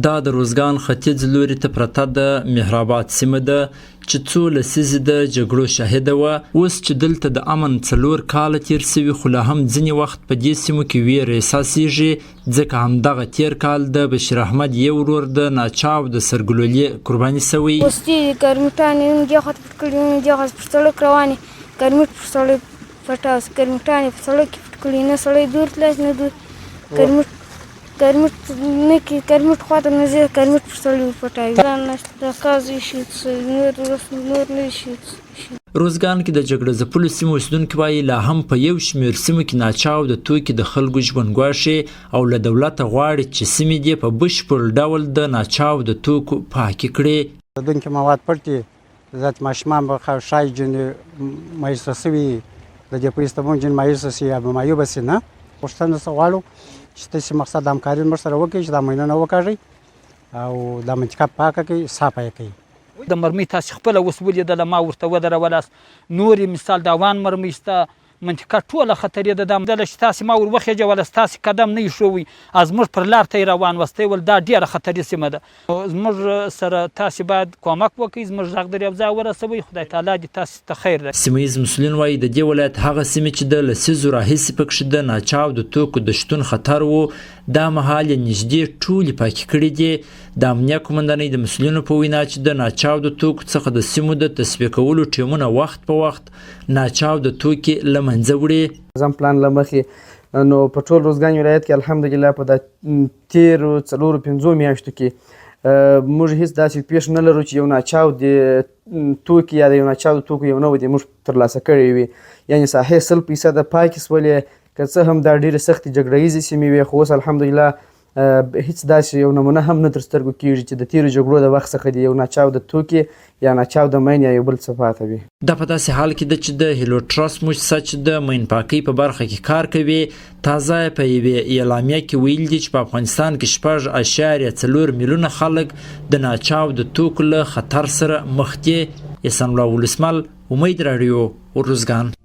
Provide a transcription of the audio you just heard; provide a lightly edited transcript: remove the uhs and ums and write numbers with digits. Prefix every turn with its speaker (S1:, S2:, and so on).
S1: دا د روزګان ختیځ لوري ته پرته د مهرآباد سیمه ده چې څو لسیزې د جګړو شاهده وه. اوس چې دلته د امن 4 کاله تیر سوي، خو لا هم ځینې وخت په دې سیمو کې ویره احساسیږي، ځکه همدغه تیر کال د بشیر احمد یو ورور د ناچاو د سرګلولې قرباني سوی.
S2: اوس دې ګرمټانې دې خواته پټ کړي، دې خواته پر سړک روانې، ګرمټ پر سړک پټاس، ګرمټانې پر سړک کې پټ کړي، نه سړی دور تلای نه دور، ګرمټ نه کې ګرمټ خواته نه ځي، ګرمټ پر سړی پټوي. ځان نشته د قاضي شي نور نه شي.
S1: روزګان کې د جګړه ځپلو سیمو اوسېدونکي وایي لا هم په یو شمېر سیمو کې ناچاو د توکي د خلکو ژوند ګواښي او له دولته غواړي چې سیمې دې په بشپړ ډول د ناچاو د توکو پاکې کړي.
S3: دونکي مواد پټ دي، ذات ماشومان به ښایي جن مایوسه سوي د دې په استمون جن مایوسه سي یا معیوبه سي نه. پوښتنه څه غواړو چې تاسې مقصد د همکاري موږ سره وکړئ چې دا ماینونه وکاږئ او دا منطقه پاکه کړئ، صافه یې کړئ.
S4: د مرمۍ تاسې خپله اوس ولیدله، ما ورته ودرولاست. نورې مثال د افغان مرمۍ شته، منطقه ټوله خطرې ده. دا مدله چې تاسې ما ور وخېجوله، ستاسې قدم نه ایښوئ، زموږ پر لار ته یې روان وستی ول. دا ډېره خطرې سیمه ده. زموږ سره تاسې باید کومک وکړئ، زموږ غږ در یو ځای ورسوئ. خدای تعالی دې تاسې ته خیر ده.
S1: سیمه ییز مسؤلین وایي د دې ولایت هغه سیمې چې د لسیزو راهیسې پکښې د ناچاو د توکو د شتون خطر و، دا مهال یې نږدې ټولې پاکې کړي دي. د امنیه قومندانۍ د مسؤلینو په وینا چې د ناچاو د توکو څخه د سیمو د تصفیه کولو ټیمونه وخت په وخت ناچاو د توکي له منځه وړي.
S5: نظام پلان له مخې نو په ټول روزګان ولایت کې الحمدلله په دا تیرو 4-5 میاشتو کې موږ هیڅ داسې پیښ نه لرو چې یو ناچاو د توکي یا د یو ناچاو د توکو یو نوع دې موږ ترلاسه کړی وي. یعنې ساحې 100% پاکې سولې، که څه هم دا ډېرې سختې جګړه ییزې سیمې وې، خو اوس الحمدلله هیڅ داسې یو نمونه هم نه تر سترګو کېږي چې د تیرو جګړو د وخت څخه د یو ناچاو د توکي یا ناچاو د مین یا یو بل څه پاته وي.
S1: دا په داسې حال کې ده چې د هیلو ټرست مؤسسه چې د مین پاکۍ په برخه کې کار کوي، تازه په یوې اعلامیه کې ویل دي چې په افغانستان کې 6.4 میلیونه خلک د ناچاو د توکو له خطر سره مخ دي. احسان الله ولسمل، امید راډیو، روزګان.